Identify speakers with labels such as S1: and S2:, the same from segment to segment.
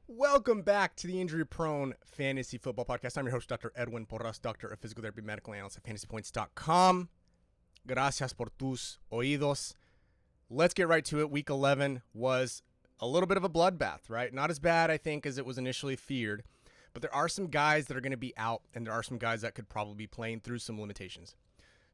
S1: Welcome back to the Injury Prone Fantasy Football Podcast. I'm your host, Dr. Edwin Porras, Doctor of Physical Therapy, Medical Analyst at FantasyPoints.com. Gracias por tus oídos. Let's get right to it. Week 11 was a little bit of a bloodbath, right? Not as bad, I think, as it was initially feared. But there are some guys that are going to be out, and there are some guys that could probably be playing through some limitations.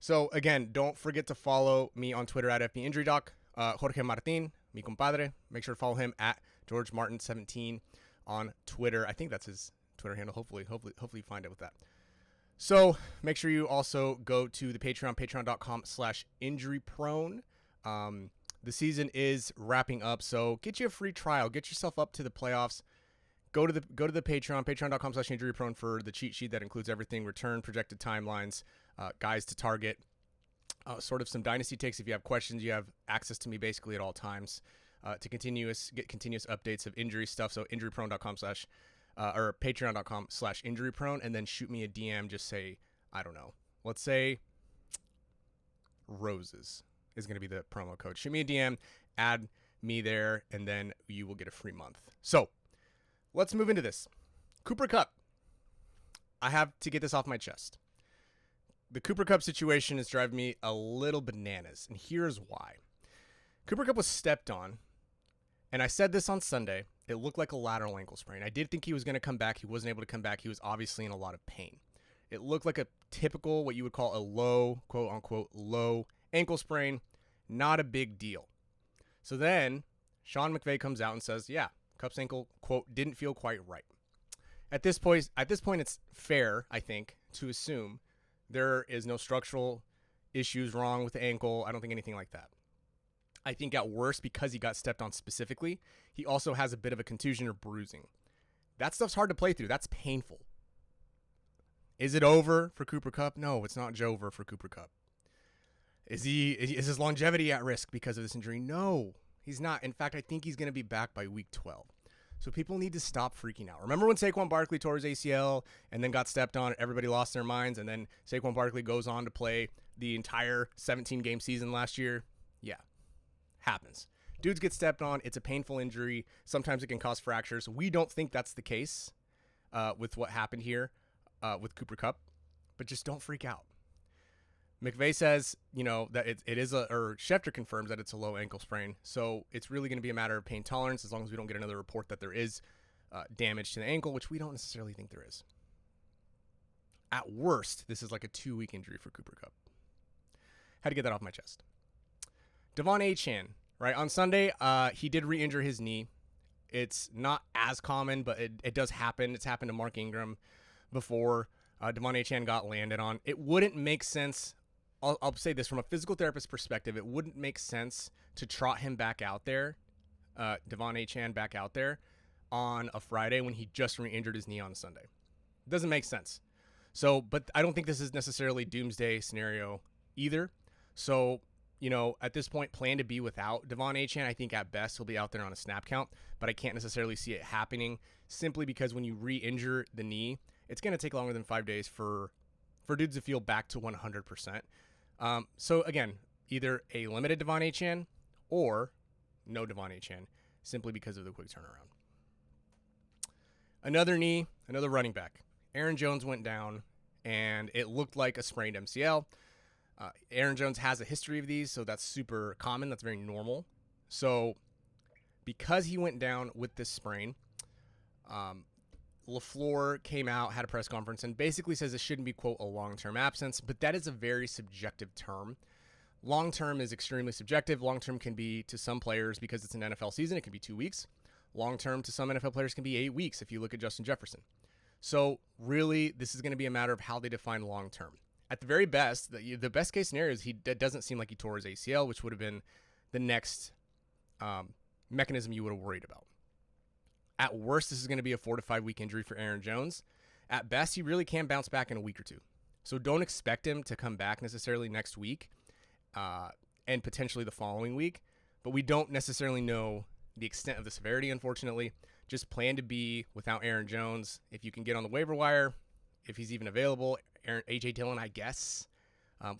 S1: So, again, don't forget to follow me on Twitter at FBInjuryDoc. Jorge Martin, mi compadre. Make sure to follow him at GeorgeMartin17 on Twitter. I think that's his Twitter handle. Hopefully you find it with that. So make sure you also go to the Patreon, patreon.com/injuryprone. The season is wrapping up, so get you a free trial. Get yourself up to the playoffs. Go to the Patreon, patreon.com/injuryprone for the cheat sheet that includes everything: return, projected timelines, guys to target, sort of some dynasty takes. If you have questions, you have access to me basically at all times to get continuous updates of injury stuff. So injuryprone.com/ or patreon.com/injuryprone, and then shoot me a DM. Just say, I don't know, let's say roses is going to be the promo code. Shoot me a DM, add me there, and then you will get a free month. So let's move into this. Cooper Kupp. I have to get this off my chest. The Cooper Kupp situation is driving me a little bananas, and here's why. Cooper Kupp was stepped on, and I said this on Sunday. It looked like a lateral ankle sprain. I did think he was going to come back. He wasn't able to come back. He was obviously in a lot of pain. It looked like a typical, what you would call a low, quote-unquote, low ankle sprain. Not a big deal. So then Sean McVay comes out and says, yeah, Kupp's ankle, quote, didn't feel quite right. At this point, it's fair, I think, to assume there is no structural issues wrong with the ankle. I don't think anything like that. I think at worst, because he got stepped on specifically, he also has a bit of a contusion or bruising. That stuff's hard to play through. That's painful. Is it over for Cooper Kupp? No, it's not over for Cooper Kupp. Is his longevity at risk because of this injury? No, he's not. In fact, I think he's going to be back by week 12. So people need to stop freaking out. Remember when Saquon Barkley tore his ACL and then got stepped on, everybody lost their minds, and then Saquon Barkley goes on to play the entire 17-game season last year? Yeah, happens. Dudes get stepped on. It's a painful injury. Sometimes it can cause fractures. We don't think that's the case with what happened here with Cooper Kupp, but just don't freak out. McVay says, that it is or Schefter confirms that it's a low ankle sprain. So it's really going to be a matter of pain tolerance as long as we don't get another report that there is damage to the ankle, which we don't necessarily think there is. At worst, this is like a 2-week injury for Cooper Kupp. Had to get that off my chest. Devon Anan, right? On Sunday, he did re-injure his knee. It's not as common, but it does happen. It's happened to Mark Ingram before. Devon Anan got landed on. It wouldn't make sense. I'll say this from a physical therapist perspective. It wouldn't make sense to trot him back out there, Devon Anan back out there on a Friday when he just re-injured his knee on a Sunday. It doesn't make sense. So, but I don't think this is necessarily doomsday scenario either. So, at this point, plan to be without Devon Anan. I think at best he'll be out there on a snap count, but I can't necessarily see it happening simply because when you re-injure the knee, it's going to take longer than 5 days for dudes to feel back to 100%. So again, either a limited Devon Anan or no Devon Anan, simply because of the quick turnaround. Another knee, another running back. Aaron Jones went down, and it looked like a sprained MCL. Aaron Jones has a history of these, so that's super common. That's very normal. So because he went down with this sprain, LaFleur came out, had a press conference, and basically says it shouldn't be, quote, a long-term absence, but that is a very subjective term. Long-term is extremely subjective. Long-term can be, to some players, because it's an NFL season, it can be 2 weeks. Long-term to some NFL players can be 8 weeks if you look at Justin Jefferson. So really, this is going to be a matter of how they define long-term. At the very best, the best case scenario is that doesn't seem like he tore his ACL, which would have been the next mechanism you would have worried about. At worst, this is going to be a 4 to 5 week injury for Aaron Jones. At best, he really can bounce back in a week or two. So don't expect him to come back necessarily next week and potentially the following week. But we don't necessarily know the extent of the severity, unfortunately. Just plan to be without Aaron Jones. If you can get on the waiver wire, if he's even available, A.J. Dillon, I guess,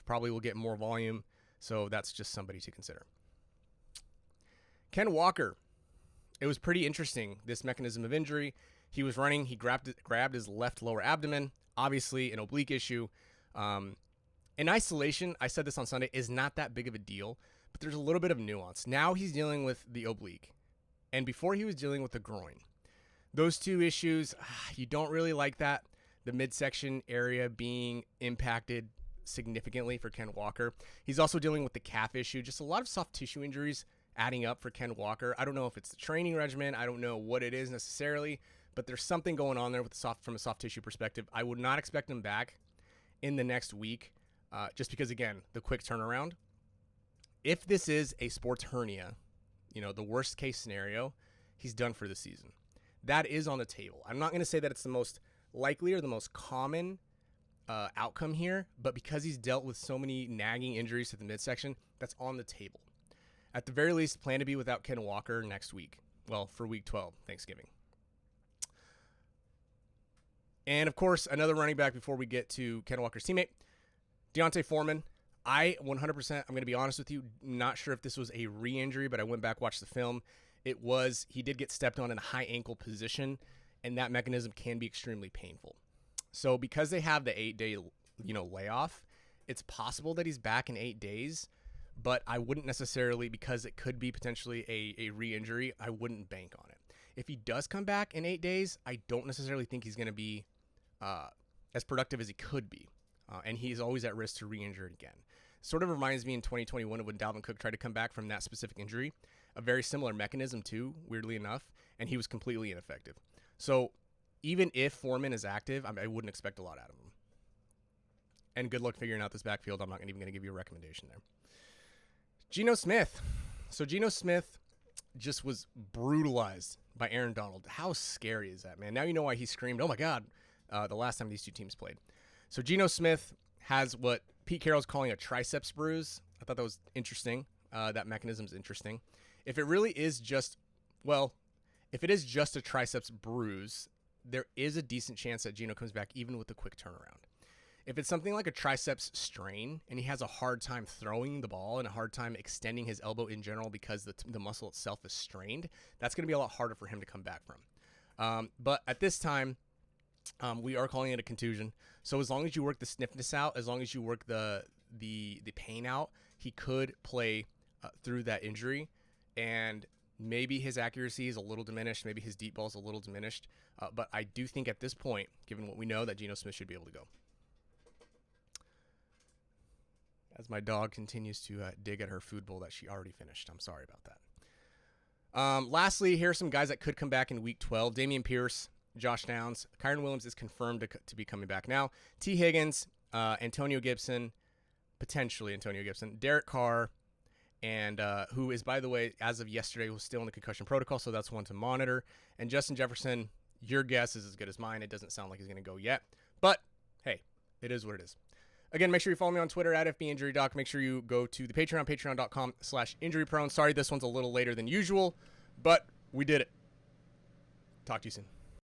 S1: probably will get more volume. So that's just somebody to consider. Ken Walker. it was pretty interesting, this mechanism of injury. He was running. He grabbed his left lower abdomen, obviously an oblique issue. In isolation, I said this on Sunday, is not that big of a deal, but there's a little bit of nuance. Now he's dealing with the oblique, and before he was dealing with the groin. Those two issues, you don't really like that. The midsection area being impacted significantly for Ken Walker. He's also dealing with the calf issue. Just a lot of soft tissue injuries adding up for Ken Walker. I don't know if it's the training regimen. I don't know what it is necessarily, but there's something going on there with from a soft tissue perspective. I would not expect him back in the next week, just because, again, the quick turnaround. If this is a sports hernia, the worst case scenario, he's done for the season. That is on the table. I'm not going to say that it's the most likely or the most common outcome here, but because he's dealt with so many nagging injuries to the midsection, that's on the table. At the very least, plan to be without Ken Walker next week. Well, for week 12, Thanksgiving. And, of course, another running back before we get to Ken Walker's teammate, Deontay Foreman. I 100%, I'm going to be honest with you, not sure if this was a re-injury, but I went back, watched the film. He did get stepped on in a high ankle position, and that mechanism can be extremely painful. So because they have the 8-day, layoff, it's possible that he's back in 8 days, but I wouldn't necessarily, because it could be potentially a re-injury, I wouldn't bank on it. If he does come back in 8 days, I don't necessarily think he's going to be as productive as he could be. And he's always at risk to re-injure it again. Sort of reminds me in 2021 of when Dalvin Cook tried to come back from that specific injury. A very similar mechanism too, weirdly enough, and he was completely ineffective. So even if Foreman is active, I wouldn't expect a lot out of him. And good luck figuring out this backfield. I'm not even going to give you a recommendation there. Geno Smith. So Geno Smith just was brutalized by Aaron Donald. How scary is that, man? Now you know why he screamed, "Oh my God," the last time these two teams played. So Geno Smith has what Pete Carroll's calling a triceps bruise. I thought that was interesting. That mechanism is interesting. If it really is just, if it is just a triceps bruise, there is a decent chance that Geno comes back even with a quick turnaround. If it's something like a triceps strain and he has a hard time throwing the ball and a hard time extending his elbow in general because the muscle itself is strained, that's going to be a lot harder for him to come back from. But at this time, we are calling it a contusion. So as long as you work the stiffness out, as long as you work the pain out, he could play through that injury. And maybe his accuracy is a little diminished. Maybe his deep ball is a little diminished. But I do think at this point, given what we know, that Geno Smith should be able to go. As my dog continues to dig at her food bowl that she already finished. I'm sorry about that. Lastly, here are some guys that could come back in Week 12. Dameon Pierce, Josh Downs. Kyren Williams is confirmed to be coming back now. T. Higgins, Antonio Gibson, potentially Antonio Gibson. Derek Carr, and who is, by the way, as of yesterday, was still in the concussion protocol, so that's one to monitor. And Justin Jefferson, your guess is as good as mine. It doesn't sound like he's going to go yet. But, hey, it is what it is. Again, make sure you follow me on Twitter at FBInjuryDoc. Make sure you go to the Patreon, patreon.com/injuryprone. Sorry this one's a little later than usual, but we did it. Talk to you soon.